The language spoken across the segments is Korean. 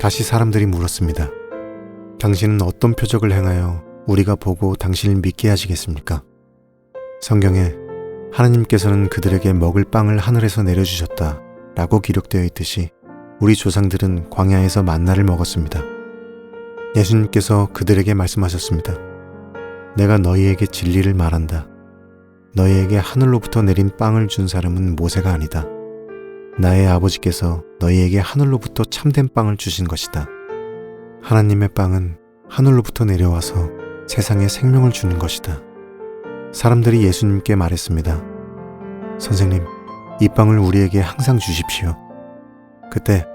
다시 사람들이 물었습니다. 당신은 어떤 표적을 행하여 우리가 보고 당신을 믿게 하시겠습니까? 성경에 하나님께서는 그들에게 먹을 빵을 하늘에서 내려주셨다 라고 기록되어 있듯이 우리 조상들은 광야에서 만나를 먹었습니다. 예수님께서 그들에게 말씀하셨습니다. 내가 너희에게 진리를 말한다. 너희에게 하늘로부터 내린 빵을 준 사람은 모세가 아니다. 나의 아버지께서 너희에게 하늘로부터 참된 빵을 주신 것이다. 하나님의 빵은 하늘로부터 내려와서 세상에 생명을 주는 것이다. 사람들이 예수님께 말했습니다. 선생님, 이 빵을 우리에게 항상 주십시오. 그때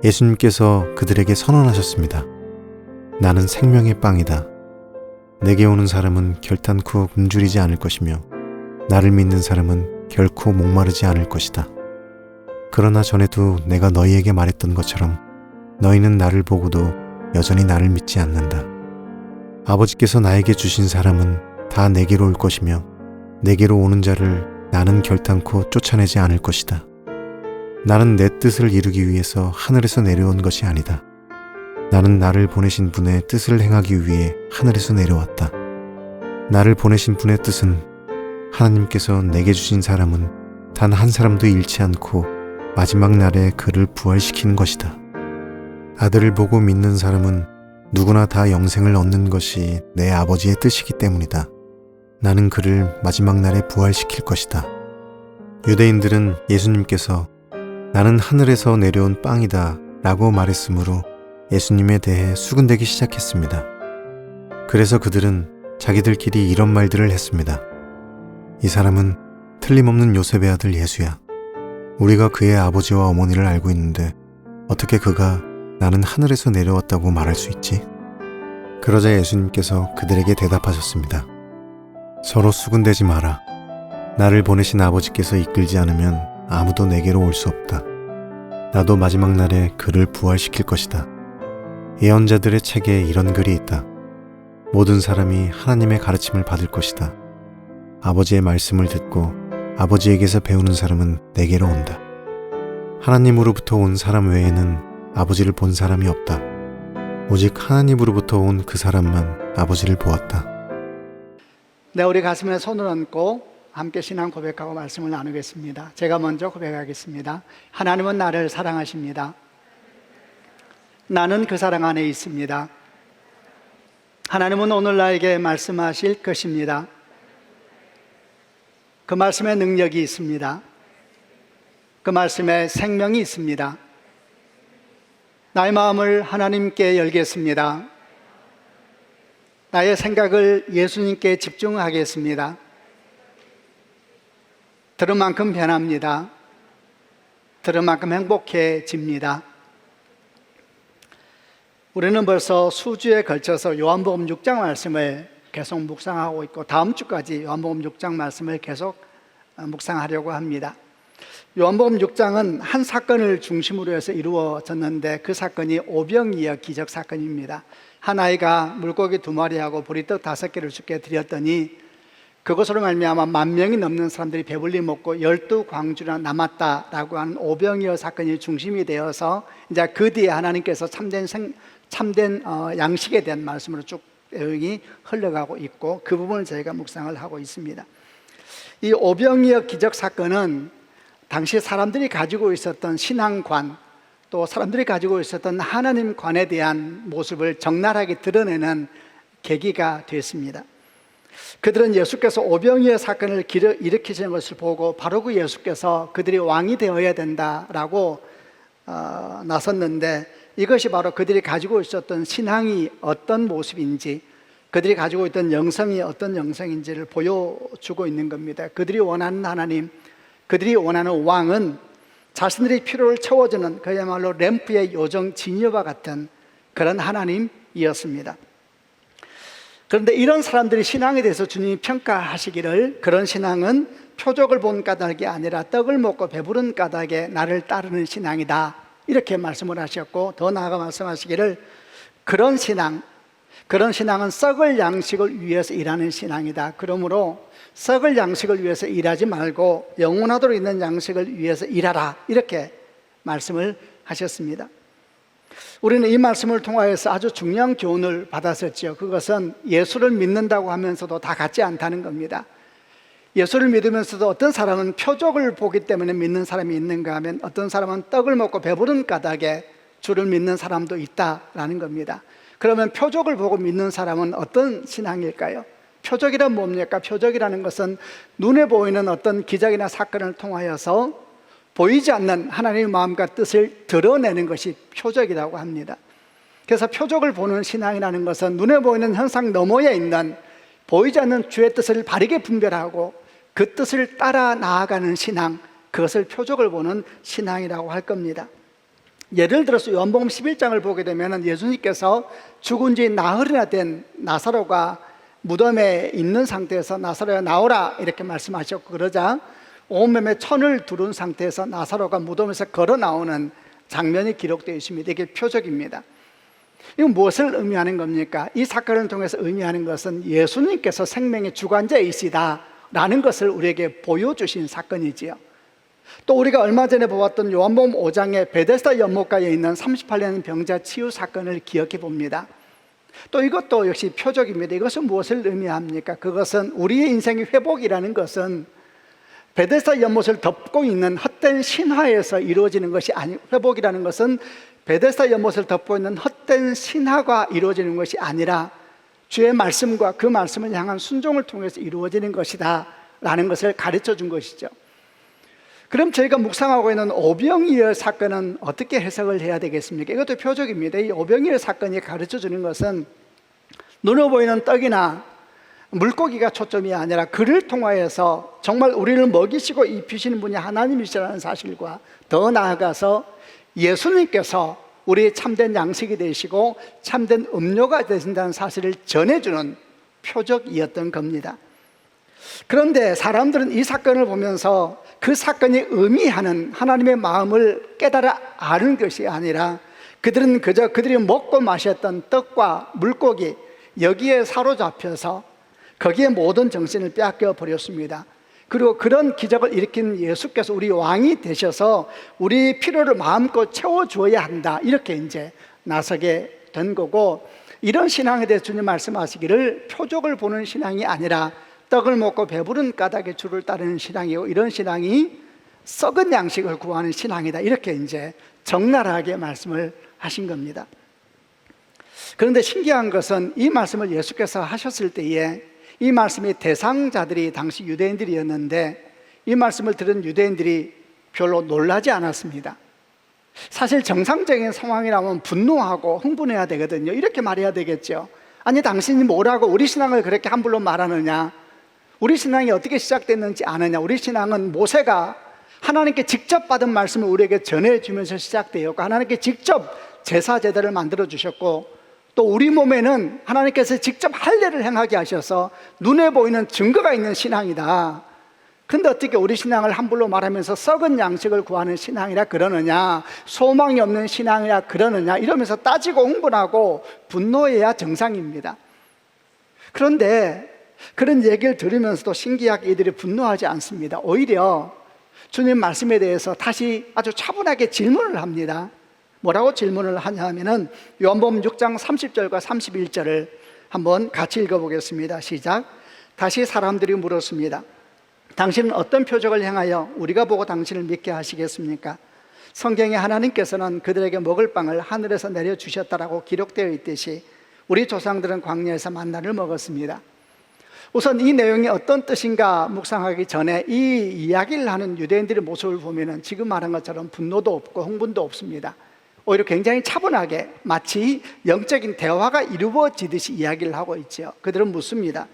예수님께서 그들에게 선언하셨습니다. 나는 생명의 빵이다. 내게 오는 사람은 결탄코 굶주리지 않을 것이며 나를 믿는 사람은 결코 목마르지 않을 것이다. 그러나 전에도 내가 너희에게 말했던 것처럼 너희는 나를 보고도 여전히 나를 믿지 않는다. 아버지께서 나에게 주신 사람은 다 내게로 올 것이며 내게로 오는 자를 나는 결탄코 쫓아내지 않을 것이다. 나는 내 뜻을 이루기 위해서 하늘에서 내려온 것이 아니다. 나는 나를 보내신 분의 뜻을 행하기 위해 하늘에서 내려왔다. 나를 보내신 분의 뜻은 하나님께서 내게 주신 사람은 단 한 사람도 잃지 않고 마지막 날에 그를 부활시키는 것이다. 아들을 보고 믿는 사람은 누구나 다 영생을 얻는 것이 내 아버지의 뜻이기 때문이다. 나는 그를 마지막 날에 부활시킬 것이다. 유대인들은 예수님께서 나는 하늘에서 내려온 빵이다 라고 말했으므로 예수님에 대해 수군대기 시작했습니다. 그래서 그들은 자기들끼리 이런 말들을 했습니다. 이 사람은 틀림없는 요셉의 아들 예수야. 우리가 그의 아버지와 어머니를 알고 있는데 어떻게 그가 나는 하늘에서 내려왔다고 말할 수 있지? 그러자 예수님께서 그들에게 대답하셨습니다. 서로 수군대지 마라. 나를 보내신 아버지께서 이끌지 않으면 아무도 내게로 올 수 없다. 나도 마지막 날에 그를 부활시킬 것이다. 예언자들의 책에 이런 글이 있다. 모든 사람이 하나님의 가르침을 받을 것이다. 아버지의 말씀을 듣고 아버지에게서 배우는 사람은 내게로 온다. 하나님으로부터 온 사람 외에는 아버지를 본 사람이 없다. 오직 하나님으로부터 온 그 사람만 아버지를 보았다. 네, 우리 가슴에 손을 얹고 함께 신앙 고백하고 말씀을 나누겠습니다. 제가 먼저 고백하겠습니다. 하나님은 나를 사랑하십니다. 나는 그 사랑 안에 있습니다. 하나님은 오늘 나에게 말씀하실 것입니다. 그 말씀에 능력이 있습니다. 그 말씀에 생명이 있습니다. 나의 마음을 하나님께 열겠습니다. 나의 생각을 예수님께 집중하겠습니다. 들은 만큼 변합니다. 들은 만큼 행복해집니다. 우리는 벌써 수주에 걸쳐서 요한복음 6장 말씀을 계속 묵상하고 있고 다음 주까지 요한복음 6장 말씀을 계속 묵상하려고 합니다. 요한복음 6장은 한 사건을 중심으로 해서 이루어졌는데 그 사건이 오병이어 기적 사건입니다. 한 아이가 물고기 2마리하고 보리떡 5개를 주께 드렸더니 그것으로 말미암아 10,000명이 넘는 사람들이 배불리 먹고 12광주나 남았다라고 하는 오병이어 사건이 중심이 되어서 이제 그 뒤에 하나님께서 참된 양식에 대한 말씀으로 쭉 내용이 흘러가고 있고 그 부분을 저희가 묵상을 하고 있습니다. 이 오병이어 기적 사건은 당시 사람들이 가지고 있었던 신앙관 또 사람들이 가지고 있었던 하나님관에 대한 모습을 적나라하게 드러내는 계기가 됐습니다. 그들은 예수께서 오병이어 사건을 일으키시는 것을 보고 바로 그 예수께서 그들이 왕이 되어야 된다라고 나섰는데 이것이 바로 그들이 가지고 있었던 신앙이 어떤 모습인지 그들이 가지고 있던 영성이 어떤 영성인지를 보여주고 있는 겁니다. 그들이 원하는 하나님, 그들이 원하는 왕은 자신들의 필요를 채워주는 그야말로 램프의 요정 지니와 같은 그런 하나님이었습니다. 그런데 이런 사람들이 신앙에 대해서 주님이 평가하시기를 그런 신앙은 표적을 본 까닭이 아니라 떡을 먹고 배부른 까닭에 나를 따르는 신앙이다 이렇게 말씀을 하셨고 더 나아가 말씀하시기를 그런 신앙은 썩을 양식을 위해서 일하는 신앙이다. 그러므로 썩을 양식을 위해서 일하지 말고 영원하도록 있는 양식을 위해서 일하라 이렇게 말씀을 하셨습니다. 우리는 이 말씀을 통하여서 아주 중요한 교훈을 받았었죠. 그것은 예수를 믿는다고 하면서도 다 같지 않다는 겁니다. 예수를 믿으면서도 어떤 사람은 표적을 보기 때문에 믿는 사람이 있는가 하면 어떤 사람은 떡을 먹고 배부른 까닭에 주를 믿는 사람도 있다라는 겁니다. 그러면 표적을 보고 믿는 사람은 어떤 신앙일까요? 표적이란 뭡니까? 표적이라는 것은 눈에 보이는 어떤 기적이나 사건을 통하여서 보이지 않는 하나님의 마음과 뜻을 드러내는 것이 표적이라고 합니다. 그래서 표적을 보는 신앙이라는 것은 눈에 보이는 현상 너머에 있는 보이지 않는 주의 뜻을 바르게 분별하고 그 뜻을 따라 나아가는 신앙, 그것을 표적을 보는 신앙이라고 할 겁니다. 예를 들어서 요한복음 11장을 보게 되면 예수님께서 죽은 지 나흘이나 된 나사로가 무덤에 있는 상태에서 나사로야 나오라 이렇게 말씀하셨고, 그러자 온몸에 천을 두른 상태에서 나사로가 무덤에서 걸어 나오는 장면이 기록되어 있습니다. 이게 표적입니다. 이건 무엇을 의미하는 겁니까? 이 사건을 통해서 의미하는 것은 예수님께서 생명의 주관자이시다라는 것을 우리에게 보여주신 사건이지요. 또 우리가 얼마 전에 보았던 요한복음 5장의 베데스다 연못가에 있는 38년 병자 치유 사건을 기억해 봅니다. 또 이것도 역시 표적입니다. 이것은 무엇을 의미합니까? 그것은 우리의 인생의 회복이라는 것은 베데스다 연못을 덮고 있는 헛된 신화에서 이루어지는 것이 회복이라는 것은 베데스다 연못을 덮고 있는 헛된 신화가 이루어지는 것이 아니라 주의 말씀과 그 말씀을 향한 순종을 통해서 이루어지는 것이다 라는 것을 가르쳐 준 것이죠. 그럼 저희가 묵상하고 있는 오병이어 사건은 어떻게 해석을 해야 되겠습니까? 이것도 표적입니다. 이 오병이어 사건이 가르쳐 주는 것은 눈에 보이는 떡이나 물고기가 초점이 아니라 그를 통하여서 정말 우리를 먹이시고 입히시는 분이 하나님이시라는 사실과 더 나아가서 예수님께서 우리의 참된 양식이 되시고 참된 음료가 되신다는 사실을 전해주는 표적이었던 겁니다. 그런데 사람들은 이 사건을 보면서 그 사건이 의미하는 하나님의 마음을 깨달아 아는 것이 아니라 그들은 그저 그들이 먹고 마셨던 떡과 물고기 여기에 사로잡혀서 거기에 모든 정신을 빼앗겨 버렸습니다. 그리고 그런 기적을 일으킨 예수께서 우리 왕이 되셔서 우리 필요를 마음껏 채워주어야 한다 이렇게 이제 나서게 된 거고, 이런 신앙에 대해서 주님 말씀하시기를 표적을 보는 신앙이 아니라 떡을 먹고 배부른 까닭에 주를 따르는 신앙이고, 이런 신앙이 썩은 양식을 구하는 신앙이다 이렇게 이제 적나라하게 말씀을 하신 겁니다. 그런데 신기한 것은 이 말씀을 예수께서 하셨을 때에 이 말씀의 대상자들이 당시 유대인들이었는데 이 말씀을 들은 유대인들이 별로 놀라지 않았습니다. 사실 정상적인 상황이라면 분노하고 흥분해야 되거든요. 이렇게 말해야 되겠죠. 아니 당신이 뭐라고 우리 신앙을 그렇게 함부로 말하느냐, 우리 신앙이 어떻게 시작됐는지 아느냐, 우리 신앙은 모세가 하나님께 직접 받은 말씀을 우리에게 전해주면서 시작되었고 하나님께 직접 제사 제도를 만들어 주셨고 또 우리 몸에는 하나님께서 직접 할례를 행하게 하셔서 눈에 보이는 증거가 있는 신앙이다. 근데 어떻게 우리 신앙을 함부로 말하면서 썩은 양식을 구하는 신앙이라 그러느냐, 소망이 없는 신앙이라 그러느냐 이러면서 따지고 흥분하고 분노해야 정상입니다. 그런데 그런 얘기를 들으면서도 신기하게 이들이 분노하지 않습니다. 오히려 주님 말씀에 대해서 다시 아주 차분하게 질문을 합니다. 뭐라고 질문을 하냐 하면은 요한복음 6장 30절과 31절을 한번 같이 읽어보겠습니다. 시작. 다시 사람들이 물었습니다. 당신은 어떤 표적을 행하여 우리가 보고 당신을 믿게 하시겠습니까? 성경에 하나님께서는 그들에게 먹을 빵을 하늘에서 내려주셨다라고 기록되어 있듯이 우리 조상들은 광야에서 만나를 먹었습니다. 우선 이 내용이 어떤 뜻인가 묵상하기 전에 이 이야기를 하는 유대인들의 모습을 보면 지금 말한 것처럼 분노도 없고 흥분도 없습니다. 오히려 굉장히 차분하게 마치 영적인 대화가 이루어지듯이 이야기를 하고 있죠. 그들은 묻습니다.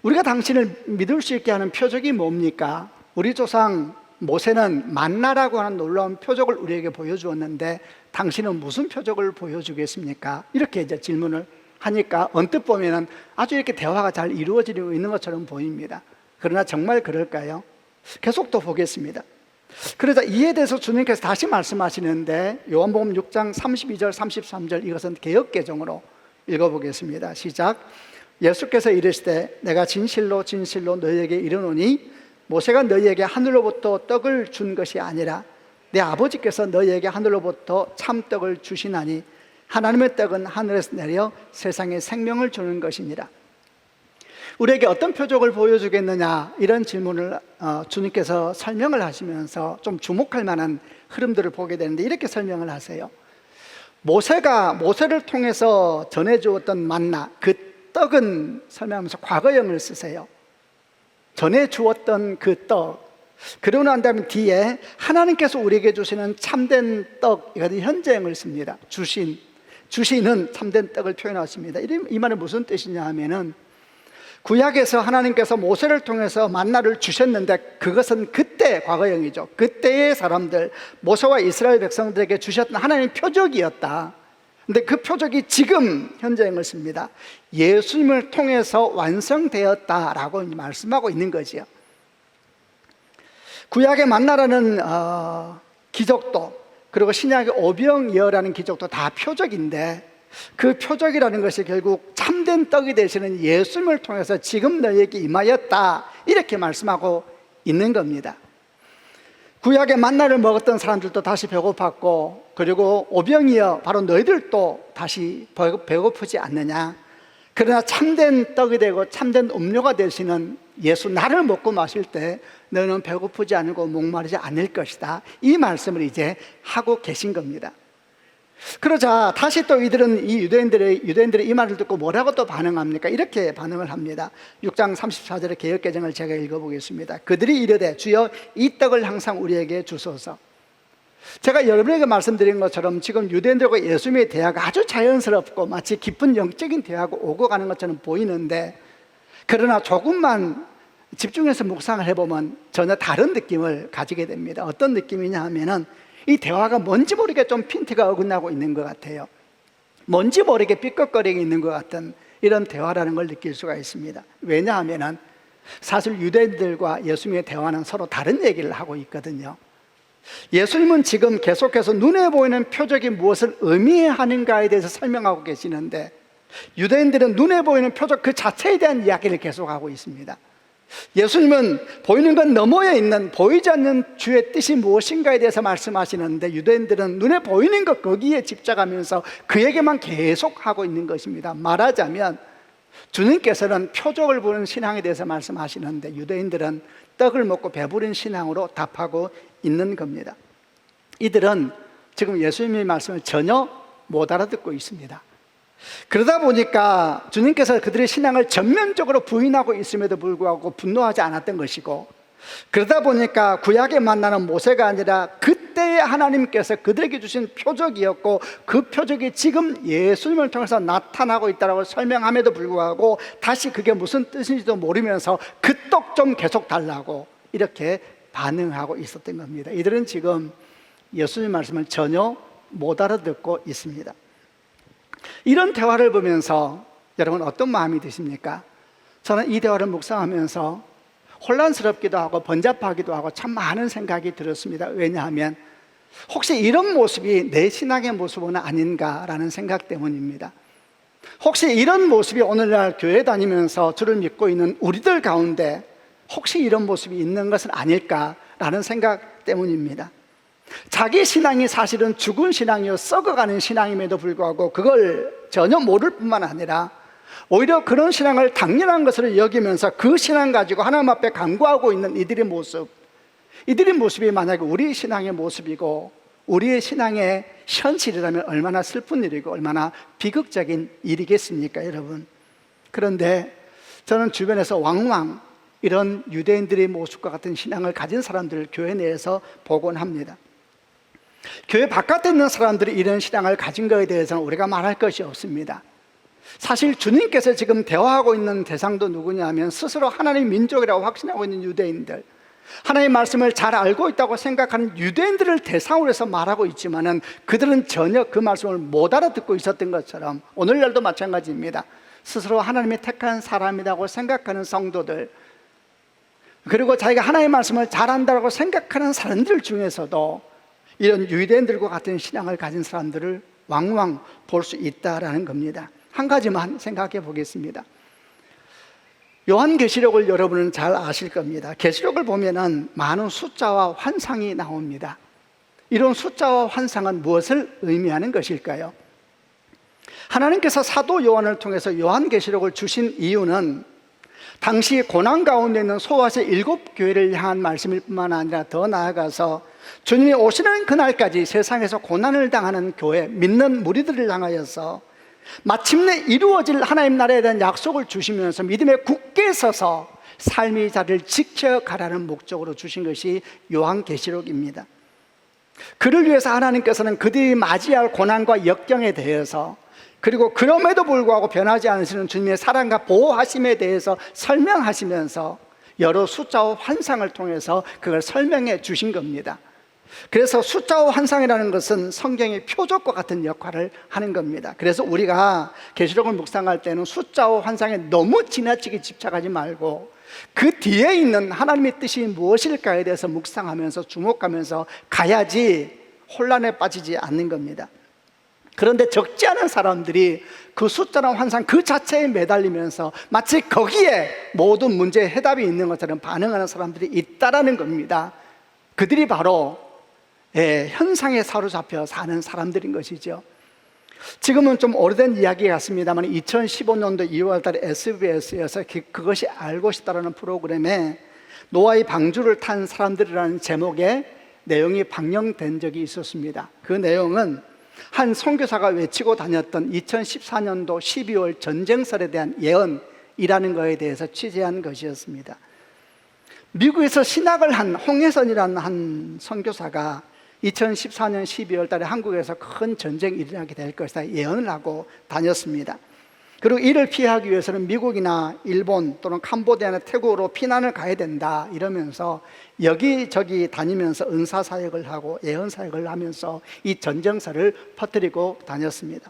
우리가 당신을 믿을 수 있게 하는 표적이 뭡니까? 우리 조상 모세는 만나라고 하는 놀라운 표적을 우리에게 보여주었는데 당신은 무슨 표적을 보여주겠습니까? 이렇게 이제 질문을 하니까 언뜻 보면은 아주 이렇게 대화가 잘 이루어지고 있는 것처럼 보입니다. 그러나 정말 그럴까요? 계속 또 보겠습니다. 그러자 이에 대해서 주님께서 다시 말씀하시는데 요한복음 6장 32절 33절 이것은 개역개정으로 읽어보겠습니다. 시작. 예수께서 이르시되 내가 진실로 진실로 너희에게 이르노니 모세가 너희에게 하늘로부터 떡을 준 것이 아니라 내 아버지께서 너희에게 하늘로부터 참떡을 주시나니 하나님의 떡은 하늘에서 내려 세상에 생명을 주는 것이니라. 우리에게 어떤 표적을 보여주겠느냐, 이런 질문을 주님께서 설명을 하시면서 좀 주목할 만한 흐름들을 보게 되는데, 이렇게 설명을 하세요. 모세를 통해서 전해주었던 만나, 그 떡은 설명하면서 과거형을 쓰세요. 전해주었던 그 떡, 그러고 난 다음에 뒤에 하나님께서 우리에게 주시는 참된 떡, 이거는 현재형을 씁니다. 주시는 참된 떡을 표현하십니다. 이 말은 무슨 뜻이냐 하면은, 구약에서 하나님께서 모세를 통해서 만나를 주셨는데 그것은 그때, 과거형이죠. 그때의 사람들, 모세와 이스라엘 백성들에게 주셨던 하나님의 표적이었다. 근데 그 표적이 지금 현재형을 씁니다. 예수님을 통해서 완성되었다라고 말씀하고 있는 거지요. 구약의 만나라는 기적도, 그리고 신약의 오병이어라는 기적도 다 표적인데, 그 표적이라는 것이 결국 참된 떡이 되시는 예수님을 통해서 지금 너희에게 임하였다, 이렇게 말씀하고 있는 겁니다. 구약의 만나를 먹었던 사람들도 다시 배고팠고, 그리고 오병이어, 바로 너희들도 다시 배고프지 않느냐. 그러나 참된 떡이 되고 참된 음료가 되시는 예수, 나를 먹고 마실 때 너는 배고프지 않고 목마르지 않을 것이다, 이 말씀을 이제 하고 계신 겁니다. 그러자 다시 또 이들은 이 유대인들의 이 말을 듣고 뭐라고 또 반응합니까? 이렇게 반응을 합니다. 6장 34절의 개역개정을 제가 읽어보겠습니다. 그들이 이르되 주여 이 떡을 항상 우리에게 주소서. 제가 여러분에게 말씀드린 것처럼 지금 유대인들과 예수님의 대화가 아주 자연스럽고 마치 깊은 영적인 대화가 오고 가는 것처럼 보이는데, 그러나 조금만 집중해서 묵상을 해보면 전혀 다른 느낌을 가지게 됩니다. 어떤 느낌이냐 하면은, 이 대화가 뭔지 모르게 좀 핀트가 어긋나고 있는 것 같아요. 뭔지 모르게 삐걱거리고 있는 것 같은 이런 대화라는 걸 느낄 수가 있습니다. 왜냐하면 사실 유대인들과 예수님의 대화는 서로 다른 얘기를 하고 있거든요. 예수님은 지금 계속해서 눈에 보이는 표적이 무엇을 의미하는가에 대해서 설명하고 계시는데, 유대인들은 눈에 보이는 표적 그 자체에 대한 이야기를 계속하고 있습니다. 예수님은 보이는 것 너머에 있는 보이지 않는 주의 뜻이 무엇인가에 대해서 말씀하시는데, 유대인들은 눈에 보이는 것 거기에 집착하면서 그 얘기만 계속하고 있는 것입니다. 말하자면 주님께서는 표적을 보는 신앙에 대해서 말씀하시는데, 유대인들은 떡을 먹고 배부른 신앙으로 답하고 있는 겁니다. 이들은 지금 예수님의 말씀을 전혀 못 알아듣고 있습니다. 그러다 보니까 주님께서 그들의 신앙을 전면적으로 부인하고 있음에도 불구하고 분노하지 않았던 것이고, 그러다 보니까 구약에 만나는 모세가 아니라 그때의 하나님께서 그들에게 주신 표적이었고, 그 표적이 지금 예수님을 통해서 나타나고 있다고 설명함에도 불구하고 다시 그게 무슨 뜻인지도 모르면서 그 떡 좀 계속 달라고 이렇게 반응하고 있었던 겁니다. 이들은 지금 예수님 말씀을 전혀 못 알아듣고 있습니다. 이런 대화를 보면서 여러분 어떤 마음이 드십니까? 저는 이 대화를 묵상하면서 혼란스럽기도 하고 번잡하기도 하고 참 많은 생각이 들었습니다. 왜냐하면 혹시 이런 모습이 내 신앙의 모습은 아닌가라는 생각 때문입니다. 혹시 이런 모습이 오늘날 교회 다니면서 주를 믿고 있는 우리들 가운데 혹시 이런 모습이 있는 것은 아닐까라는 생각 때문입니다. 자기 신앙이 사실은 죽은 신앙이요 썩어가는 신앙임에도 불구하고 그걸 전혀 모를 뿐만 아니라 오히려 그런 신앙을 당연한 것으로 여기면서 그 신앙 가지고 하나님 앞에 간구하고 있는 이들의 모습이 만약에 우리 신앙의 모습이고 우리의 신앙의 현실이라면 얼마나 슬픈 일이고 얼마나 비극적인 일이겠습니까, 여러분? 그런데 저는 주변에서 왕왕 이런 유대인들의 모습과 같은 신앙을 가진 사람들을 교회 내에서 보곤 합니다. 교회 바깥에 있는 사람들이 이런 신앙을 가진 것에 대해서는 우리가 말할 것이 없습니다. 사실 주님께서 지금 대화하고 있는 대상도 누구냐 하면 스스로 하나님의 민족이라고 확신하고 있는 유대인들, 하나님의 말씀을 잘 알고 있다고 생각하는 유대인들을 대상으로 해서 말하고 있지만은 그들은 전혀 그 말씀을 못 알아듣고 있었던 것처럼 오늘날도 마찬가지입니다. 스스로 하나님의 택한 사람이라고 생각하는 성도들, 그리고 자기가 하나님의 말씀을 잘 안다고 생각하는 사람들 중에서도 이런 유대인들과 같은 신앙을 가진 사람들을 왕왕 볼 수 있다라는 겁니다. 한 가지만 생각해 보겠습니다. 요한계시록을 여러분은 잘 아실 겁니다. 계시록을 보면은 많은 숫자와 환상이 나옵니다. 이런 숫자와 환상은 무엇을 의미하는 것일까요? 하나님께서 사도 요한을 통해서 요한계시록을 주신 이유는 당시 고난 가운데 있는 소아시 7교회를 향한 말씀일 뿐만 아니라 더 나아가서 주님이 오시는 그날까지 세상에서 고난을 당하는 교회, 믿는 무리들을 향하여서 마침내 이루어질 하나님 나라에 대한 약속을 주시면서 믿음에 굳게 서서 삶의 자리를 지켜가라는 목적으로 주신 것이 요한계시록입니다. 그를 위해서 하나님께서는 그들이 맞이할 고난과 역경에 대해서, 그리고 그럼에도 불구하고 변하지 않으시는 주님의 사랑과 보호하심에 대해서 설명하시면서 여러 숫자와 환상을 통해서 그걸 설명해 주신 겁니다. 그래서 숫자와 환상이라는 것은 성경의 표적과 같은 역할을 하는 겁니다. 그래서 우리가 계시록을 묵상할 때는 숫자와 환상에 너무 지나치게 집착하지 말고 그 뒤에 있는 하나님의 뜻이 무엇일까에 대해서 묵상하면서 주목하면서 가야지 혼란에 빠지지 않는 겁니다. 그런데 적지 않은 사람들이 그 숫자나 환상 그 자체에 매달리면서 마치 거기에 모든 문제의 해답이 있는 것처럼 반응하는 사람들이 있다라는 겁니다. 그들이 바로 현상에 사로잡혀 사는 사람들인 것이죠. 지금은 좀 오래된 이야기 같습니다만 2015년도 2월 달에 SBS에서 그것이 알고 싶다라는 프로그램에 노아의 방주를 탄 사람들이라는 제목의 내용이 방영된 적이 있었습니다. 그 내용은 한 선교사가 외치고 다녔던 2014년도 12월 전쟁설에 대한 예언이라는 것에 대해서 취재한 것이었습니다. 미국에서 신학을 한 홍혜선이라는 한 선교사가 2014년 12월 달에 한국에서 큰 전쟁이 일어나게 될 것이다 예언을 하고 다녔습니다. 그리고 이를 피하기 위해서는 미국이나 일본 또는 캄보디아나 태국으로 피난을 가야 된다 이러면서 여기저기 다니면서 은사사역을 하고 예언사역을 하면서 이 전쟁설을 퍼뜨리고 다녔습니다.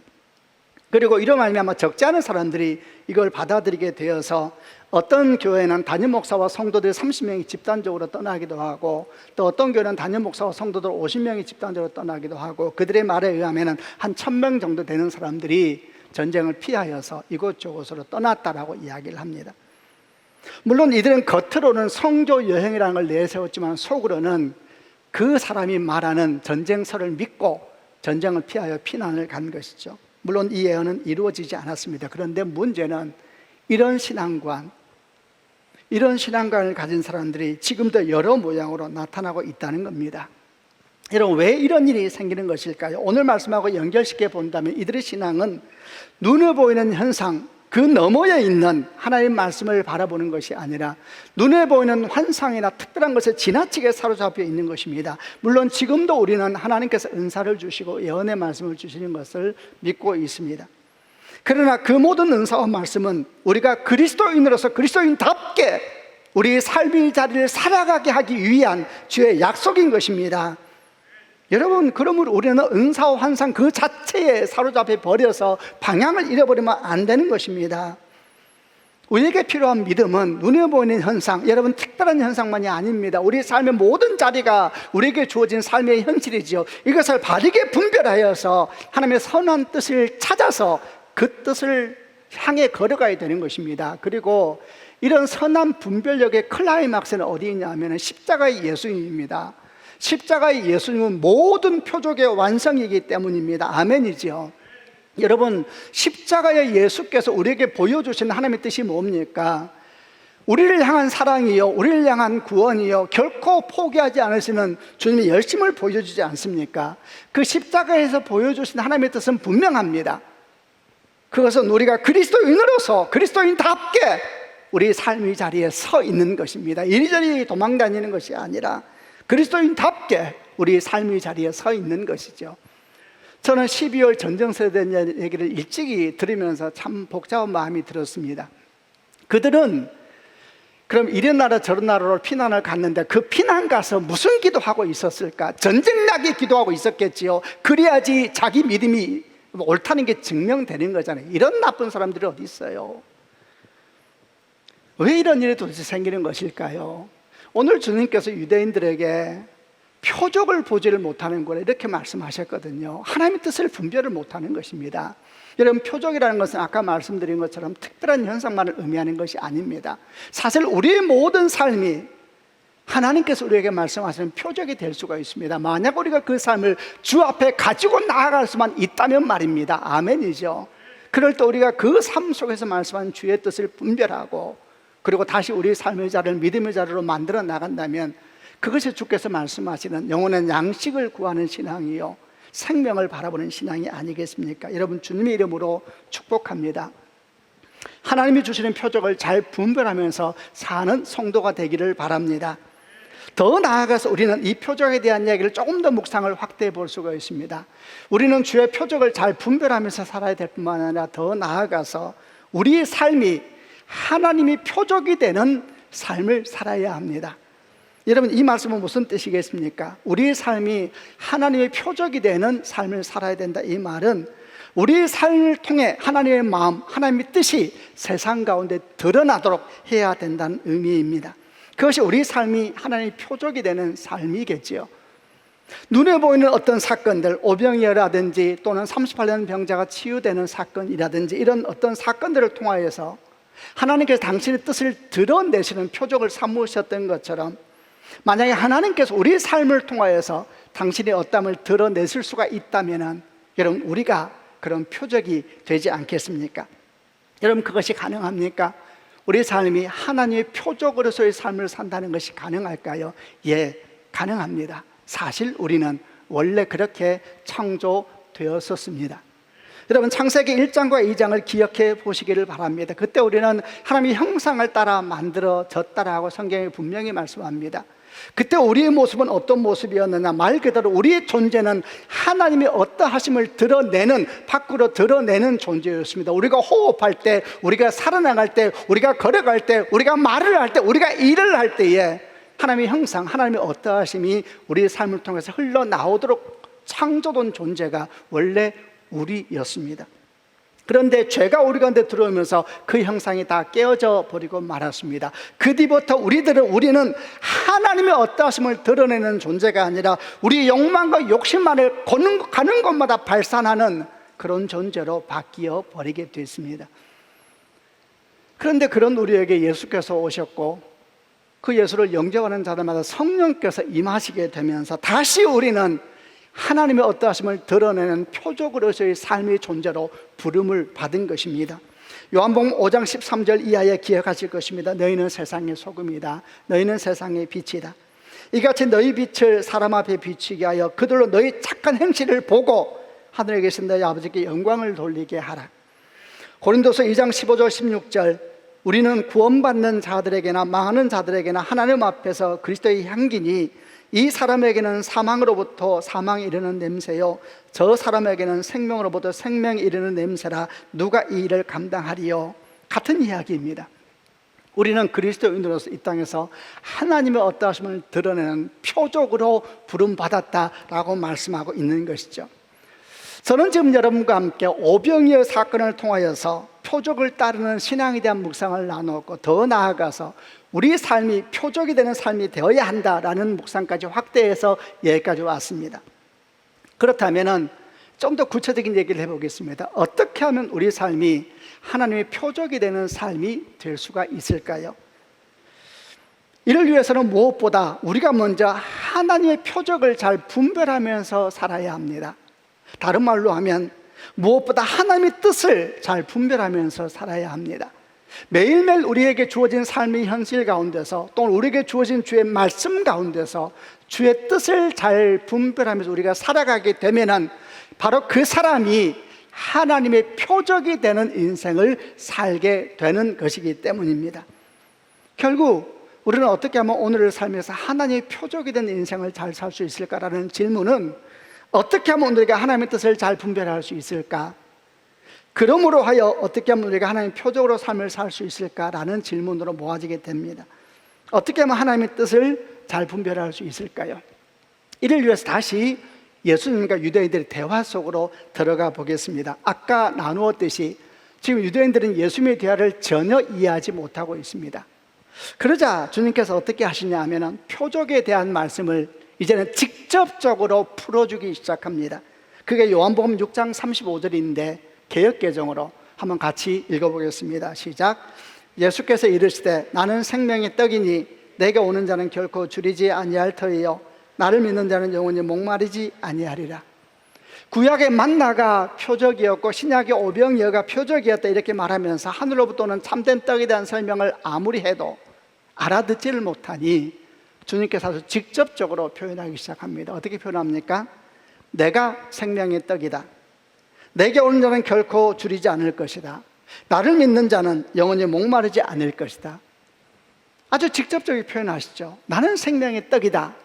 그리고 이로 말미암아 적지 않은 사람들이 이걸 받아들이게 되어서 어떤 교회는 담임 목사와 성도들 30명이 집단적으로 떠나기도 하고, 또 어떤 교회는 담임 목사와 성도들 50명이 집단적으로 떠나기도 하고, 그들의 말에 의하면 한 1000명 정도 되는 사람들이 전쟁을 피하여서 이곳저곳으로 떠났다라고 이야기를 합니다. 물론 이들은 겉으로는 성교 여행이라는 걸 내세웠지만 속으로는 그 사람이 말하는 전쟁설을 믿고 전쟁을 피하여 피난을 간 것이죠. 물론 이 예언은 이루어지지 않았습니다. 그런데 문제는 이런 신앙관을 가진 사람들이 지금도 여러 모양으로 나타나고 있다는 겁니다. 여러분, 왜 이런 일이 생기는 것일까요? 오늘 말씀하고 연결시켜 본다면 이들의 신앙은 눈에 보이는 현상, 그 너머에 있는 하나님 말씀을 바라보는 것이 아니라 눈에 보이는 환상이나 특별한 것에 지나치게 사로잡혀 있는 것입니다. 물론 지금도 우리는 하나님께서 은사를 주시고 예언의 말씀을 주시는 것을 믿고 있습니다. 그러나 그 모든 은사와 말씀은 우리가 그리스도인으로서 그리스도인답게 우리 삶의 자리를 살아가게 하기 위한 주의 약속인 것입니다. 여러분, 그러므로 우리는 은사와 환상 그 자체에 사로잡혀 버려서 방향을 잃어버리면 안 되는 것입니다. 우리에게 필요한 믿음은 눈에 보이는 현상, 여러분 특별한 현상만이 아닙니다. 우리 삶의 모든 자리가 우리에게 주어진 삶의 현실이지요. 이것을 바르게 분별하여서 하나님의 선한 뜻을 찾아서 그 뜻을 향해 걸어가야 되는 것입니다. 그리고 이런 선한 분별력의 클라이막스는 어디 있냐면 십자가의 예수님입니다. 십자가의 예수님은 모든 표적의 완성이기 때문입니다. 아멘이죠. 여러분, 십자가의 예수께서 우리에게 보여주신 하나님의 뜻이 뭡니까? 우리를 향한 사랑이요, 우리를 향한 구원이요, 결코 포기하지 않으시는 주님의 열심을 보여주지 않습니까? 그 십자가에서 보여주신 하나님의 뜻은 분명합니다. 그것은 우리가 그리스도인으로서 그리스도인답게 우리 삶의 자리에 서 있는 것입니다. 이리저리 도망다니는 것이 아니라 그리스도인답게 우리 삶의 자리에 서 있는 것이죠. 저는 12월 전쟁설에 대한 얘기를 일찍이 들으면서 참 복잡한 마음이 들었습니다. 그들은 그럼 이런 나라 저런 나라로 피난을 갔는데 그 피난 가서 무슨 기도하고 있었을까? 전쟁나게 기도하고 있었겠지요. 그래야지 자기 믿음이 옳다는 게 증명되는 거잖아요. 이런 나쁜 사람들이 어디 있어요? 왜 이런 일이 도대체 생기는 것일까요? 오늘 주님께서 유대인들에게 표적을 보지를 못하는 거라 이렇게 말씀하셨거든요. 하나님의 뜻을 분별을 못하는 것입니다. 여러분, 표적이라는 것은 아까 말씀드린 것처럼 특별한 현상만을 의미하는 것이 아닙니다. 사실 우리의 모든 삶이 하나님께서 우리에게 말씀하시는 표적이 될 수가 있습니다. 만약 우리가 그 삶을 주 앞에 가지고 나아갈 수만 있다면 말입니다. 아멘이죠. 그럴 때 우리가 그 삶 속에서 말씀하는 주의 뜻을 분별하고 그리고 다시 우리 삶의 자리를 믿음의 자리로 만들어 나간다면 그것이 주께서 말씀하시는 영원한 양식을 구하는 신앙이요 생명을 바라보는 신앙이 아니겠습니까? 여러분, 주님의 이름으로 축복합니다. 하나님이 주시는 표적을 잘 분별하면서 사는 성도가 되기를 바랍니다. 더 나아가서 우리는 이 표적에 대한 이야기를 조금 더 묵상을 확대해 볼 수가 있습니다. 우리는 주의 표적을 잘 분별하면서 살아야 될 뿐만 아니라 더 나아가서 우리의 삶이 하나님이 표적이 되는 삶을 살아야 합니다. 여러분, 이 말씀은 무슨 뜻이겠습니까? 우리의 삶이 하나님의 표적이 되는 삶을 살아야 된다. 이 말은 우리의 삶을 통해 하나님의 마음, 하나님의 뜻이 세상 가운데 드러나도록 해야 된다는 의미입니다. 그것이 우리 삶이 하나님의 표적이 되는 삶이겠지요. 눈에 보이는 어떤 사건들, 오병이어라든지 또는 38년 병자가 치유되는 사건이라든지 이런 어떤 사건들을 통하여서 하나님께서 당신의 뜻을 드러내시는 표적을 삼으셨던 것처럼 만약에 하나님께서 우리 삶을 통하여서 당신의 어떠함을 드러내실 수가 있다면 여러분, 우리가 그런 표적이 되지 않겠습니까? 여러분, 그것이 가능합니까? 우리 삶이 하나님의 표적으로서의 삶을 산다는 것이 가능할까요? 예, 가능합니다. 사실 우리는 원래 그렇게 창조되었었습니다. 여러분, 창세기 1장과 2장을 기억해 보시기를 바랍니다. 그때 우리는 하나님의 형상을 따라 만들어졌다라고 성경에 분명히 말씀합니다. 그때 우리의 모습은 어떤 모습이었느냐? 말 그대로 우리의 존재는 하나님의 어떠하심을 드러내는, 밖으로 드러내는 존재였습니다. 우리가 호흡할 때, 우리가 살아나갈 때, 우리가 걸어갈 때, 우리가 말을 할 때, 우리가 일을 할 때에 하나님의 형상, 하나님의 어떠하심이 우리의 삶을 통해서 흘러나오도록 창조된 존재가 원래 우리였습니다. 그런데 죄가 우리 가운데 들어오면서 그 형상이 다 깨어져 버리고 말았습니다. 그 뒤부터 우리는 하나님의 어떠하심을 드러내는 존재가 아니라 우리 욕망과 욕심만을 가는 곳마다 발산하는 그런 존재로 바뀌어 버리게 됐습니다. 그런데 그런 우리에게 예수께서 오셨고 그 예수를 영접하는 자들마다 성령께서 임하시게 되면서 다시 우리는 하나님의 어떠하심을 드러내는 표적으로서의 삶의 존재로 부름을 받은 것입니다. 요한복음 5장 13절 이하에 기억하실 것입니다. 너희는 세상의 소금이다. 너희는 세상의 빛이다. 이같이 너희 빛을 사람 앞에 비추게 하여 그들로 너희 착한 행실을 보고 하늘에 계신 너희 아버지께 영광을 돌리게 하라. 고린도서 2장 15절 16절 우리는 구원받는 자들에게나 망하는 자들에게나 하나님 앞에서 그리스도의 향기니 이 사람에게는 사망으로부터 사망에 이르는 냄새요 저 사람에게는 생명으로부터 생명에 이르는 냄새라 누가 이 일을 감당하리요? 같은 이야기입니다. 우리는 그리스도인으로서 이 땅에서 하나님의 어떠하심을 드러내는 표적으로 부름받았다라고 말씀하고 있는 것이죠. 저는 지금 여러분과 함께 오병이어 사건을 통하여서 표적을 따르는 신앙에 대한 묵상을 나누었고 더 나아가서 우리 삶이 표적이 되는 삶이 되어야 한다라는 묵상까지 확대해서 여기까지 왔습니다. 그렇다면 좀 더 구체적인 얘기를 해보겠습니다. 어떻게 하면 우리 삶이 하나님의 표적이 되는 삶이 될 수가 있을까요? 이를 위해서는 무엇보다 우리가 먼저 하나님의 표적을 잘 분별하면서 살아야 합니다. 다른 말로 하면 무엇보다 하나님의 뜻을 잘 분별하면서 살아야 합니다. 매일매일 우리에게 주어진 삶의 현실 가운데서 또 우리에게 주어진 주의 말씀 가운데서 주의 뜻을 잘 분별하면서 우리가 살아가게 되면은 바로 그 사람이 하나님의 표적이 되는 인생을 살게 되는 것이기 때문입니다. 결국 우리는 어떻게 하면 오늘을 살면서 하나님의 표적이 된 인생을 잘 살 수 있을까라는 질문은 어떻게 하면 우리가 하나님의 뜻을 잘 분별할 수 있을까? 그러므로 하여 어떻게 하면 우리가 하나님의 표적으로 삶을 살 수 있을까라는 질문으로 모아지게 됩니다. 어떻게 하면 하나님의 뜻을 잘 분별할 수 있을까요? 이를 위해서 다시 예수님과 유대인들의 대화 속으로 들어가 보겠습니다. 아까 나누었듯이 지금 유대인들은 예수님의 대화를 전혀 이해하지 못하고 있습니다. 그러자 주님께서 어떻게 하시냐 하면 표적에 대한 말씀을 이제는 직접적으로 풀어주기 시작합니다. 그게 요한복음 6장 35절인데 개역개정으로 한번 같이 읽어보겠습니다. 시작. 예수께서 이르시되 나는 생명의 떡이니 내게 오는 자는 결코 줄이지 아니할 터이요 나를 믿는 자는 영원히 목마르지 아니하리라. 구약의 만나가 표적이었고 신약의 오병이어가 표적이었다 이렇게 말하면서 하늘로부터 오는 참된 떡에 대한 설명을 아무리 해도 알아듣지를 못하니 주님께서 아주 직접적으로 표현하기 시작합니다. 어떻게 표현합니까? 내가 생명의 떡이다. 내게 오는 자는 결코 줄이지 않을 것이다. 나를 믿는 자는 영원히 목마르지 않을 것이다. 아주 직접적으로 표현하시죠. 나는 생명의 떡이다.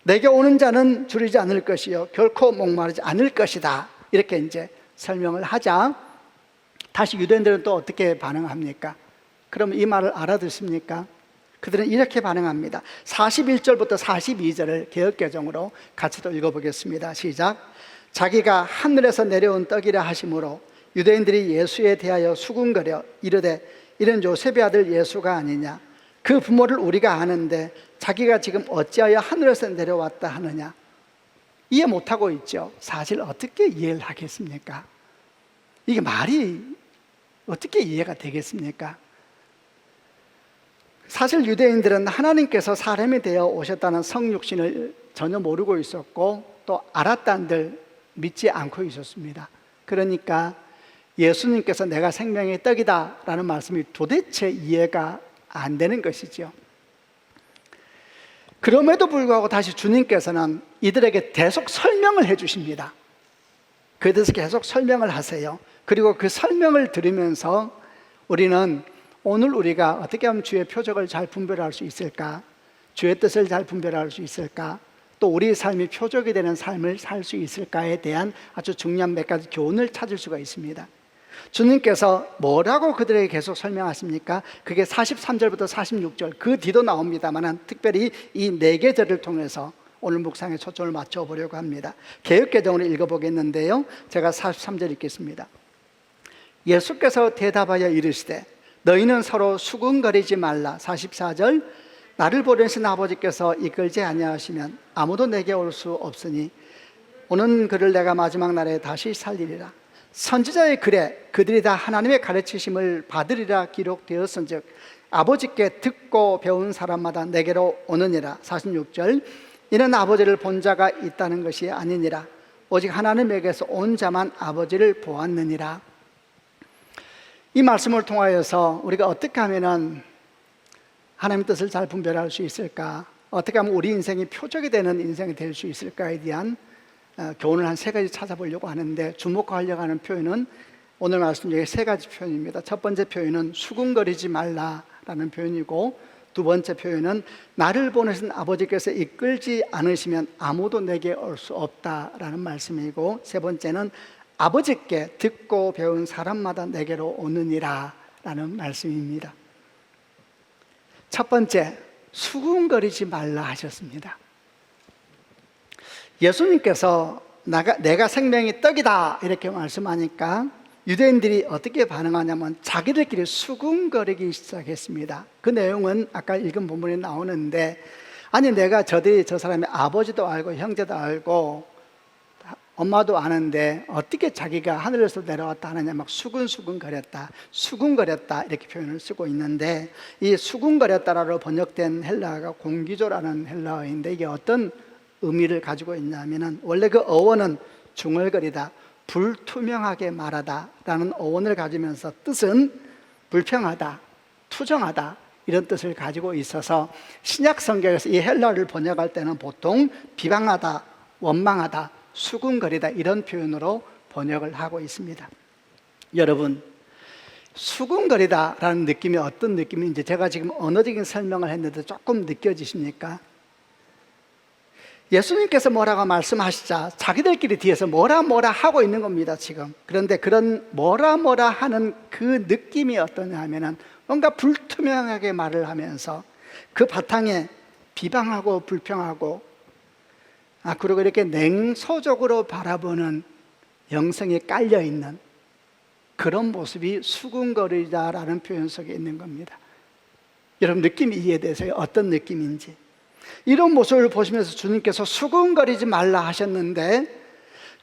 내게 오는 자는 줄이지 않을 것이요 결코 목마르지 않을 것이다. 이렇게 이제 설명을 하자 다시 유대인들은 또 어떻게 반응합니까? 그럼 이 말을 알아듣습니까? 그들은 이렇게 반응합니다. 41절부터 42절을 개역개정으로 같이 또 읽어보겠습니다. 시작. 자기가 하늘에서 내려온 떡이라 하심으로 유대인들이 예수에 대하여 수군거려 이르되 이는 요셉의 아들 예수가 아니냐. 그 부모를 우리가 아는데 자기가 지금 어찌하여 하늘에서 내려왔다 하느냐. 이해 못하고 있죠. 사실 어떻게 이해를 하겠습니까? 이게 말이 어떻게 이해가 되겠습니까? 사실 유대인들은 하나님께서 사람이 되어 오셨다는 성육신을 전혀 모르고 있었고 또 알았다는들 믿지 않고 있었습니다. 그러니까 예수님께서 내가 생명의 떡이다 라는 말씀이 도대체 이해가 안 되는 것이죠. 그럼에도 불구하고 다시 주님께서는 이들에게 계속 설명을 해 주십니다. 그들에서 계속 설명을 하세요. 그리고 그 설명을 들으면서 우리는 오늘 우리가 어떻게 하면 주의 표적을 잘 분별할 수 있을까? 주의 뜻을 잘 분별할 수 있을까? 또 우리의 삶이 표적이 되는 삶을 살 수 있을까에 대한 아주 중요한 몇 가지 교훈을 찾을 수가 있습니다. 주님께서 뭐라고 그들에게 계속 설명하십니까? 그게 43절부터 46절 그 뒤도 나옵니다만 특별히 이 네 계절을 통해서 오늘 묵상에 초점을 맞춰보려고 합니다. 개역개정으로 읽어보겠는데요, 제가 43절 읽겠습니다. 예수께서 대답하여 이르시되 너희는 서로 수군거리지 말라. 44절 나를 보내신 아버지께서 이끌지 아니하시면 아무도 내게 올 수 없으니 오는 그를 내가 마지막 날에 다시 살리리라. 선지자의 글에 그들이 다 하나님의 가르치심을 받으리라 기록되었은즉 아버지께 듣고 배운 사람마다 내게로 오느니라. 46절 이는 아버지를 본 자가 있다는 것이 아니니라. 오직 하나님에게서 온 자만 아버지를 보았느니라. 이 말씀을 통하여서 우리가 어떻게 하면 하나님의 뜻을 잘 분별할 수 있을까? 어떻게 하면 우리 인생이 표적이 되는 인생이 될 수 있을까에 대한 교훈을 한 세 가지 찾아보려고 하는데 주목하려고 하는 표현은 오늘 말씀 중에 세 가지 표현입니다. 첫 번째 표현은 수군거리지 말라라는 표현이고 두 번째 표현은 나를 보내신 아버지께서 이끌지 않으시면 아무도 내게 올 수 없다라는 말씀이고 세 번째는 아버지께 듣고 배운 사람마다 내게로 오느니라 라는 말씀입니다. 첫 번째, 수군거리지 말라 하셨습니다. 예수님께서 내가 생명의 떡이다 이렇게 말씀하니까 유대인들이 어떻게 반응하냐면 자기들끼리 수군거리기 시작했습니다. 그 내용은 아까 읽은 본문에 나오는데 아니 내가 저 사람의 아버지도 알고 형제도 알고 엄마도 아는데 어떻게 자기가 하늘에서 내려왔다 하느냐 막 수군거렸다 이렇게 표현을 쓰고 있는데 이 수군거렸다라고 번역된 헬라어가 공기조라는 헬라어인데 이게 어떤 의미를 가지고 있냐면은 원래 그 어원은 중얼거리다, 불투명하게 말하다 라는 어원을 가지면서 뜻은 불평하다, 투정하다 이런 뜻을 가지고 있어서 신약 성경에서 이 헬라어를 번역할 때는 보통 비방하다, 원망하다, 수군거리다 이런 표현으로 번역을 하고 있습니다. 여러분, 수군거리다라는 느낌이 어떤 느낌인지 제가 지금 언어적인 설명을 했는데 조금 느껴지십니까? 예수님께서 뭐라고 말씀하시자 자기들끼리 뒤에서 뭐라 하고 있는 겁니다 지금. 그런데 그런 뭐라 하는 그 느낌이 어떠냐 하면은 뭔가 불투명하게 말을 하면서 그 바탕에 비방하고 불평하고 그리고 이렇게 냉소적으로 바라보는 영성이 깔려있는 그런 모습이 수군거리다라는 표현 속에 있는 겁니다. 여러분 느낌이 이해되세요? 어떤 느낌인지. 이런 모습을 보시면서 주님께서 수군거리지 말라 하셨는데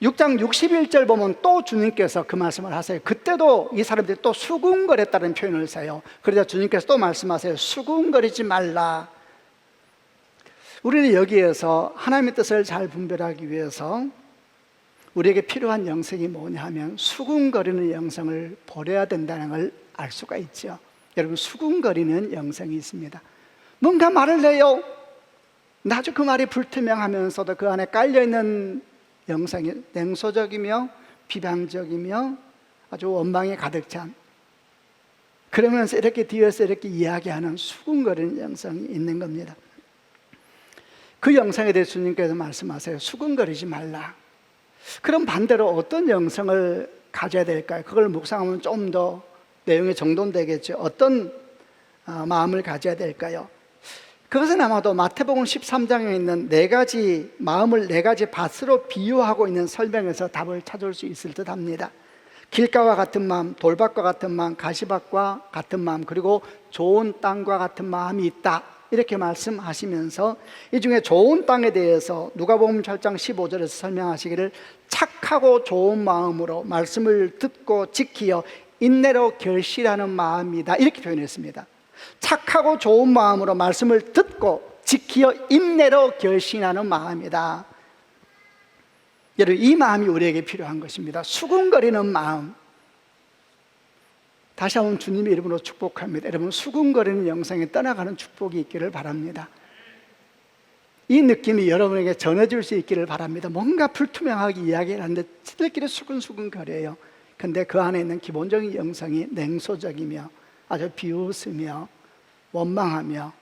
6장 61절 보면 또 주님께서 그 말씀을 하세요. 그때도 이 사람들이 또 수군거렸다는 표현을 써요. 그러자 주님께서 또 말씀하세요. 수군거리지 말라. 우리는 여기에서 하나님의 뜻을 잘 분별하기 위해서 우리에게 필요한 영성이 뭐냐 하면 수군거리는 영성을 버려야 된다는 걸 알 수가 있죠. 여러분, 수군거리는 영성이 있습니다. 뭔가 말을 해요. 아주 그 말이 불투명하면서도 그 안에 깔려있는 영성이 냉소적이며 비방적이며 아주 원망이 가득 찬, 그러면서 이렇게 뒤에서 이렇게 이야기하는 수군거리는 영성이 있는 겁니다. 그 영성에 대해 주님께서 말씀하세요. 수군거리지 말라. 그럼 반대로 어떤 영성을 가져야 될까요? 그걸 묵상하면 좀 더 내용이 정돈되겠죠. 어떤 마음을 가져야 될까요? 그것은 아마도 마태복음 13장에 있는 네 가지 마음을 네 가지 밭으로 비유하고 있는 설명에서 답을 찾을 수 있을 듯 합니다. 길가와 같은 마음, 돌밭과 같은 마음, 가시밭과 같은 마음, 그리고 좋은 땅과 같은 마음이 있다, 이렇게 말씀하시면서 이 중에 좋은 땅에 대해서 누가복음 8장 15절에서 설명하시기를 착하고 좋은 마음으로 말씀을 듣고 지키어 인내로 결실하는 마음이다, 이렇게 표현했습니다. 착하고 좋은 마음으로 말씀을 듣고 지키어 인내로 결신하는 마음이다. 여러분, 이 마음이 우리에게 필요한 것입니다. 수군거리는 마음. 다시 한번 주님의 이름으로 축복합니다. 여러분, 수군거리는 영성에 떠나가는 축복이 있기를 바랍니다. 이 느낌이 여러분에게 전해질 수 있기를 바랍니다. 뭔가 불투명하게 이야기를 하는데 지들끼리 수근수근거려요. 근데 그 안에 있는 기본적인 영성이 냉소적이며 아주 비웃으며 원망하며,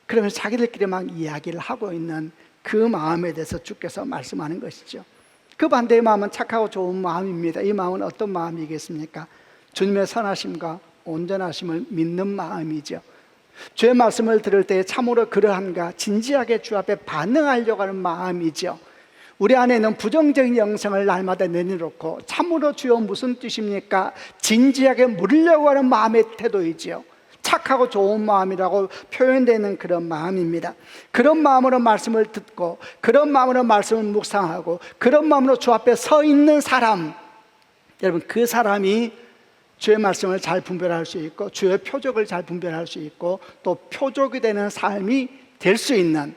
그러면서 자기들끼리 막 이야기를 하고 있는 그 마음에 대해서 주께서 말씀하는 것이죠. 그 반대의 마음은 착하고 좋은 마음입니다. 이 마음은 어떤 마음이겠습니까? 주님의 선하심과 온전하심을 믿는 마음이죠. 주의 말씀을 들을 때 참으로 그러한가 진지하게 주 앞에 반응하려고 하는 마음이죠. 우리 안에 있는 부정적인 영성을 날마다 내려놓고 참으로 주여 무슨 뜻입니까? 진지하게 물으려고 하는 마음의 태도이지요. 착하고 좋은 마음이라고 표현되는 그런 마음입니다. 그런 마음으로 말씀을 듣고, 그런 마음으로 말씀을 묵상하고, 그런 마음으로 주 앞에 서 있는 사람, 여러분, 그 사람이 주의 말씀을 잘 분별할 수 있고 주의 표적을 잘 분별할 수 있고 또 표적이 되는 삶이 될 수 있는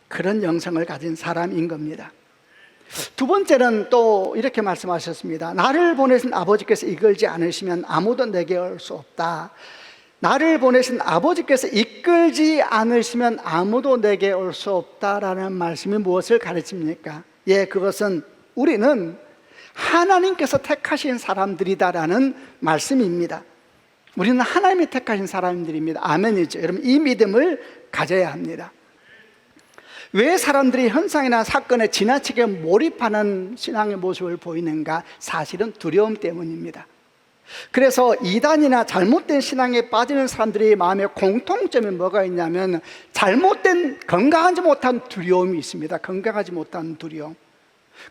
그런 영성을 가진 사람인 겁니다. 두 번째는 또 이렇게 말씀하셨습니다. 나를 보내신 아버지께서 이끌지 않으시면 아무도 내게 올 수 없다. 나를 보내신 아버지께서 이끌지 않으시면 아무도 내게 올 수 없다라는 말씀이 무엇을 가르칩니까? 예, 그것은 우리는 하나님께서 택하신 사람들이다라는 말씀입니다. 우리는 하나님이 택하신 사람들입니다. 아멘이죠. 여러분, 이 믿음을 가져야 합니다. 왜 사람들이 현상이나 사건에 지나치게 몰입하는 신앙의 모습을 보이는가? 사실은 두려움 때문입니다. 그래서 이단이나 잘못된 신앙에 빠지는 사람들의 마음에 공통점이 뭐가 있냐면 잘못된, 건강하지 못한 두려움이 있습니다. 건강하지 못한 두려움.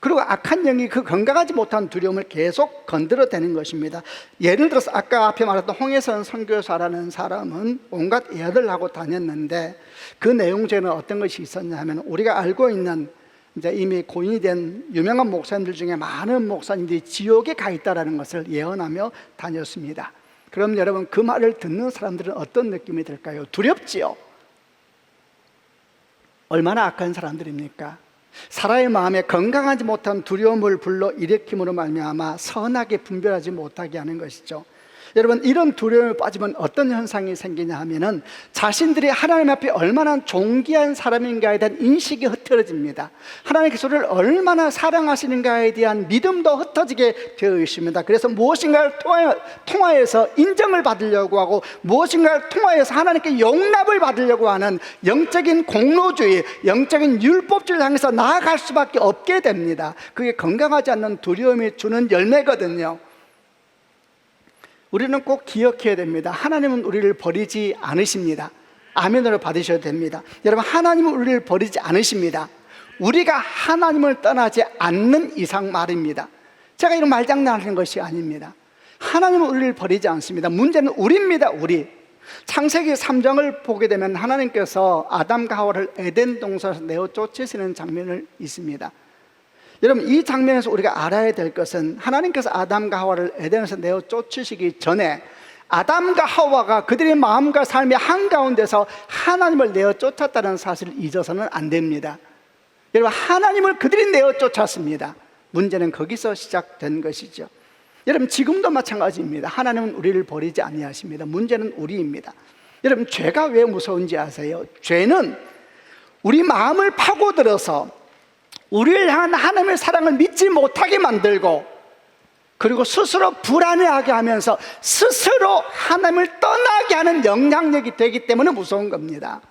그리고 악한 영이 그 건강하지 못한 두려움을 계속 건드려대는 것입니다. 예를 들어서 아까 앞에 말했던 홍혜선 선교사라는 사람은 온갖 예언을 하고 다녔는데 그 내용 중에는 어떤 것이 있었냐 하면 우리가 알고 있는 이제 이미 고인이 된 유명한 목사님들 중에 많은 목사님들이 지옥에 가 있다는 것을 예언하며 다녔습니다. 그럼 여러분, 그 말을 듣는 사람들은 어떤 느낌이 들까요? 두렵지요. 얼마나 악한 사람들입니까? 사람의 마음에 건강하지 못한 두려움을 불러일으킴으로 말미암아 선하게 분별하지 못하게 하는 것이죠. 여러분, 이런 두려움에 빠지면 어떤 현상이 생기냐 하면은 자신들이 하나님 앞에 얼마나 존귀한 사람인가에 대한 인식이 흐트러집니다. 하나님께서 우리를 얼마나 사랑하시는가에 대한 믿음도 흩어지게 되어 있습니다. 그래서 무엇인가를 통하여서 인정을 받으려고 하고 무엇인가를 통하여서 하나님께 용납을 받으려고 하는 영적인 공로주의, 영적인 율법주의를 향해서 나아갈 수밖에 없게 됩니다. 그게 건강하지 않는 두려움이 주는 열매거든요. 우리는 꼭 기억해야 됩니다. 하나님은 우리를 버리지 않으십니다. 아멘으로 받으셔야 됩니다. 여러분, 하나님은 우리를 버리지 않으십니다. 우리가 하나님을 떠나지 않는 이상 말입니다. 제가 이런 말장난하는 것이 아닙니다. 하나님은 우리를 버리지 않습니다. 문제는 우리입니다. 우리. 창세기 3장을 보게 되면 하나님께서 아담과 하와를 에덴 동산에서 내어 쫓으시는 장면이 있습니다. 여러분, 이 장면에서 우리가 알아야 될 것은 하나님께서 아담과 하와를 에덴에서 내어 쫓으시기 전에 아담과 하와가 그들의 마음과 삶의 한가운데서 하나님을 내어 쫓았다는 사실을 잊어서는 안 됩니다. 여러분, 하나님을 그들이 내어 쫓았습니다. 문제는 거기서 시작된 것이죠. 여러분, 지금도 마찬가지입니다. 하나님은 우리를 버리지 아니하십니다. 문제는 우리입니다. 여러분, 죄가 왜 무서운지 아세요? 죄는 우리 마음을 파고들어서 우리를 향한 하나님의 사랑을 믿지 못하게 만들고, 그리고 스스로 불안해하게 하면서 스스로 하나님을 떠나게 하는 영향력이 되기 때문에 무서운 겁니다.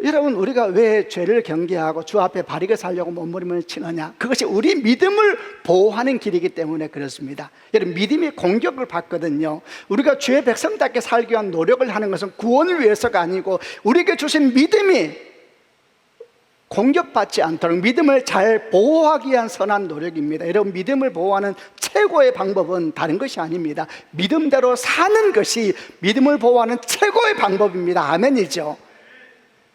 여러분, 우리가 왜 죄를 경계하고 주 앞에 바르게 살려고 몸부림을 치느냐? 그것이 우리 믿음을 보호하는 길이기 때문에 그렇습니다. 여러분, 믿음이 공격을 받거든요. 우리가 주의 백성답게 살기 위한 노력을 하는 것은 구원을 위해서가 아니고 우리에게 주신 믿음이 공격받지 않도록 믿음을 잘 보호하기 위한 선한 노력입니다. 여러분, 믿음을 보호하는 최고의 방법은 다른 것이 아닙니다. 믿음대로 사는 것이 믿음을 보호하는 최고의 방법입니다. 아멘이죠.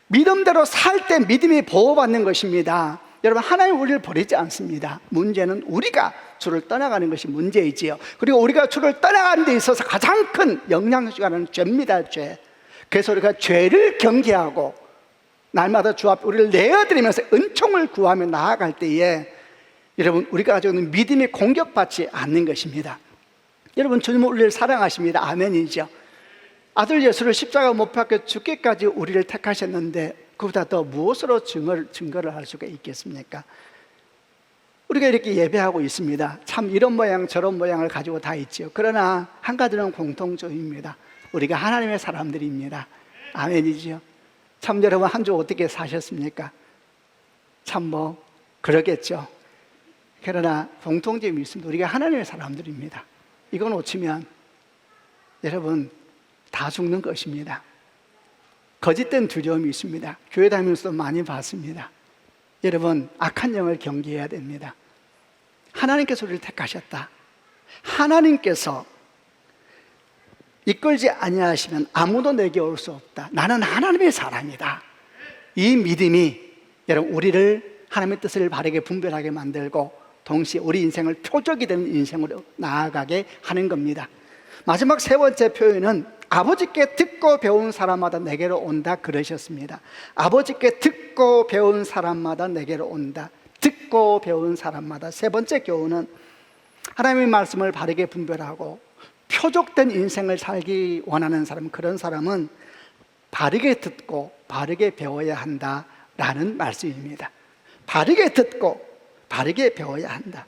믿음대로 살 때 믿음이 보호받는 것입니다. 여러분, 하나님 우리를 버리지 않습니다. 문제는 우리가 주를 떠나가는 것이 문제이지요. 그리고 우리가 주를 떠나가는 데 있어서 가장 큰 영향력이 가는 죄입니다. 죄. 그래서 우리가 죄를 경계하고 날마다 주 앞에 우리를 내어드리면서 은총을 구하며 나아갈 때에 여러분, 우리가 가지고 있는 믿음이 공격받지 않는 것입니다. 여러분, 주님은 우리를 사랑하십니다. 아멘이죠. 아들 예수를 십자가 못 박혀 죽기까지 우리를 택하셨는데 그보다 더 무엇으로 증거를 할 수가 있겠습니까? 우리가 이렇게 예배하고 있습니다. 참 이런 모양 저런 모양을 가지고 다 있죠. 그러나 한 가지는 공통점입니다. 우리가 하나님의 사람들입니다. 아멘이죠. 참 여러분, 한 주 어떻게 사셨습니까? 참 그러겠죠. 그러나 공통점이 있습니다. 우리가 하나님의 사람들입니다. 이거 놓치면 여러분 다 죽는 것입니다. 거짓된 두려움이 있습니다. 교회 다니면서도 많이 봤습니다. 여러분, 악한 영을 경계해야 됩니다. 하나님께서 우리를 택하셨다. 하나님께서 이끌지 아니하시면 아무도 내게 올 수 없다. 나는 하나님의 사람이다. 이 믿음이 여러분 우리를 하나님의 뜻을 바르게 분별하게 만들고 동시에 우리 인생을 표적이 되는 인생으로 나아가게 하는 겁니다. 마지막 세 번째 표현은 아버지께 듣고 배운 사람마다 내게로 온다 그러셨습니다. 아버지께 듣고 배운 사람마다 내게로 온다. 듣고 배운 사람마다. 세 번째 교훈은 하나님의 말씀을 바르게 분별하고 표적된 인생을 살기 원하는 사람, 그런 사람은 바르게 듣고 바르게 배워야 한다라는 말씀입니다. 바르게 듣고 바르게 배워야 한다.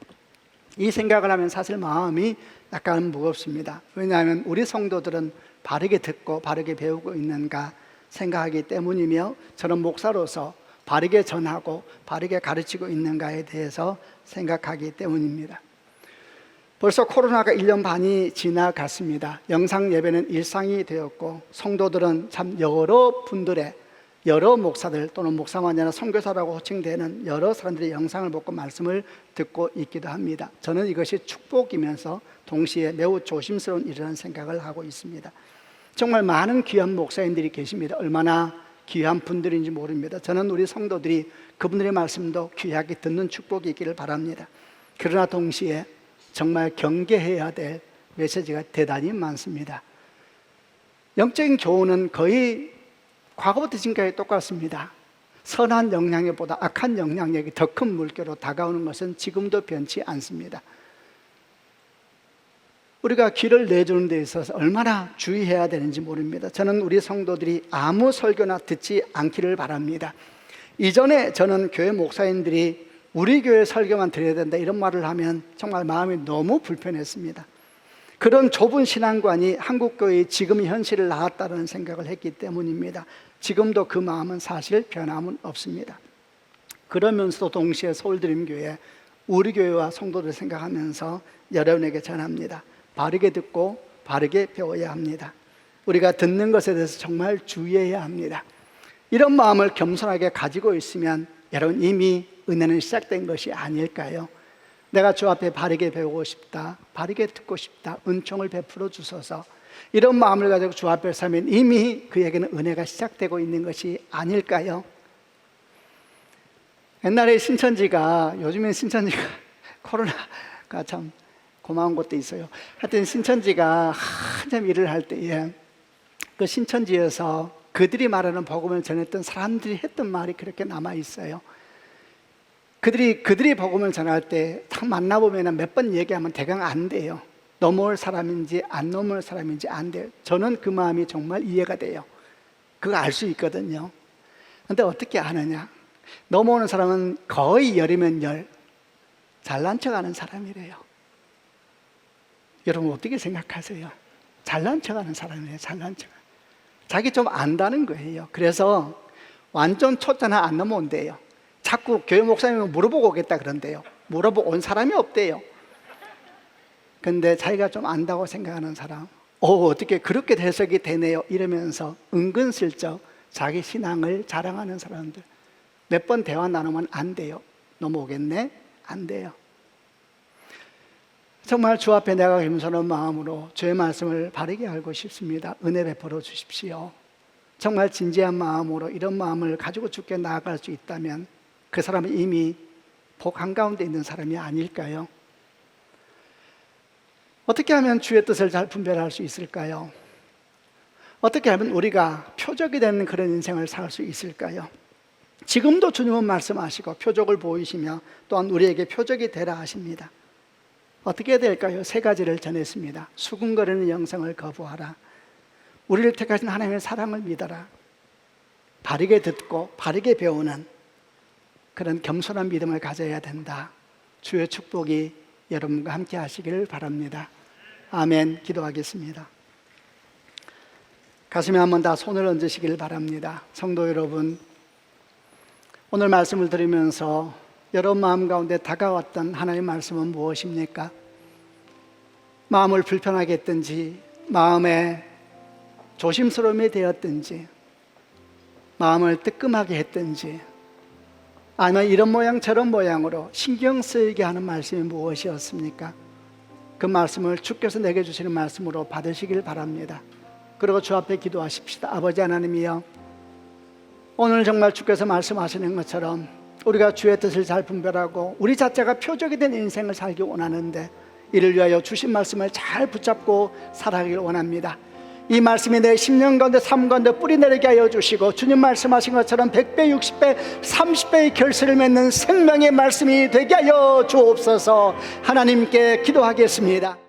이 생각을 하면 사실 마음이 약간 무겁습니다. 왜냐하면 우리 성도들은 바르게 듣고 바르게 배우고 있는가 생각하기 때문이며, 저는 목사로서 바르게 전하고 바르게 가르치고 있는가에 대해서 생각하기 때문입니다. 벌써 코로나가 1년 반이 지나갔습니다. 영상 예배는 일상이 되었고 성도들은 참 여러 분들의, 여러 목사들 또는 목사만이 아니라 선교사라고 호칭되는 여러 사람들의 영상을 보고 말씀을 듣고 있기도 합니다. 저는 이것이 축복이면서 동시에 매우 조심스러운 일이라는 생각을 하고 있습니다. 정말 많은 귀한 목사님들이 계십니다. 얼마나 귀한 분들인지 모릅니다. 저는 우리 성도들이 그분들의 말씀도 귀하게 듣는 축복이 있기를 바랍니다. 그러나 동시에 정말 경계해야 될 메시지가 대단히 많습니다. 영적인 교훈은 거의 과거부터 지금까지 똑같습니다. 선한 영향력보다 악한 영향력이 더 큰 물결로 다가오는 것은 지금도 변치 않습니다. 우리가 길을 내주는 데 있어서 얼마나 주의해야 되는지 모릅니다. 저는 우리 성도들이 아무 설교나 듣지 않기를 바랍니다. 이전에 저는 교회 목사님들이 우리 교회 설교만 드려야 된다 이런 말을 하면 정말 마음이 너무 불편했습니다. 그런 좁은 신앙관이 한국교회의 지금의 현실을 낳았다는 생각을 했기 때문입니다. 지금도 그 마음은 사실 변함은 없습니다. 그러면서도 동시에 서울드림교회 우리 교회와 성도들 생각하면서 여러분에게 전합니다. 바르게 듣고 바르게 배워야 합니다. 우리가 듣는 것에 대해서 정말 주의해야 합니다. 이런 마음을 겸손하게 가지고 있으면 여러분 이미 은혜는 시작된 것이 아닐까요? 내가 주 앞에 바르게 배우고 싶다, 바르게 듣고 싶다, 은총을 베풀어 주소서, 이런 마음을 가지고 주 앞에 서면 이미 그에게는 은혜가 시작되고 있는 것이 아닐까요? 옛날에 신천지가, 요즘엔 신천지가 코로나가 참 고마운 것도 있어요. 하여튼 신천지가 한참 일을 할 때에 그 신천지에서 그들이 말하는 복음을 전했던 사람들이 했던 말이 그렇게 남아 있어요. 그들이 복음을 전할 때 딱 만나보면 몇 번 얘기하면 대강 안 돼요. 넘어올 사람인지 안 넘어올 사람인지 안 돼요. 저는 그 마음이 정말 이해가 돼요. 그거 알 수 있거든요. 근데 어떻게 아느냐? 넘어오는 사람은 거의 열이면 열, 잘난 척하는 사람이래요. 여러분 어떻게 생각하세요? 잘난 척하는 사람이에요. 잘난 척. 자기 좀 안다는 거예요. 그래서 완전 초짜나 안 넘어온대요. 자꾸 교회 목사님은 물어보고 오겠다 그런대요. 물어보고 온 사람이 없대요. 근데 자기가 좀 안다고 생각하는 사람, 어떻게 그렇게 해석이 되네요 이러면서 은근슬쩍 자기 신앙을 자랑하는 사람들, 몇 번 대화 나누면 안 돼요. 넘어오겠네? 안 돼요. 정말 주 앞에 내가 겸손한 마음으로 주의 말씀을 바르게 알고 싶습니다. 은혜 베풀어 주십시오. 정말 진지한 마음으로 이런 마음을 가지고 주께 나아갈 수 있다면 그 사람은 이미 복 한가운데 있는 사람이 아닐까요? 어떻게 하면 주의 뜻을 잘 분별할 수 있을까요? 어떻게 하면 우리가 표적이 되는 그런 인생을 살 수 있을까요? 지금도 주님은 말씀하시고 표적을 보이시며 또한 우리에게 표적이 되라 하십니다. 어떻게 될까요? 세 가지를 전했습니다. 수군거리는 영성을 거부하라. 우리를 택하신 하나님의 사랑을 믿어라. 바르게 듣고 바르게 배우는 그런 겸손한 믿음을 가져야 된다. 주의 축복이 여러분과 함께 하시기를 바랍니다. 아멘. 기도하겠습니다. 가슴에 한번 다 손을 얹으시길 바랍니다. 성도 여러분, 오늘 말씀을 들으면서 여러분 마음 가운데 다가왔던 하나님의 말씀은 무엇입니까? 마음을 불편하게 했든지, 마음에 조심스러움이 되었든지, 마음을 뜨끔하게 했든지, 아니면 이런 모양 저런 모양으로 신경 쓰이게 하는 말씀이 무엇이었습니까? 그 말씀을 주께서 내게 주시는 말씀으로 받으시길 바랍니다. 그리고 주 앞에 기도하십시다. 아버지 하나님이여, 오늘 정말 주께서 말씀하시는 것처럼 우리가 주의 뜻을 잘 분별하고 우리 자체가 표적이 된 인생을 살기 원하는데, 이를 위하여 주신 말씀을 잘 붙잡고 살아가길 원합니다. 이 말씀이 내 10년 가운데 삶 가운데 뿌리 내리게 하여 주시고, 주님 말씀하신 것처럼 100배, 60배, 30배의 결실을 맺는 생명의 말씀이 되게 하여 주옵소서. 하나님께 기도하겠습니다.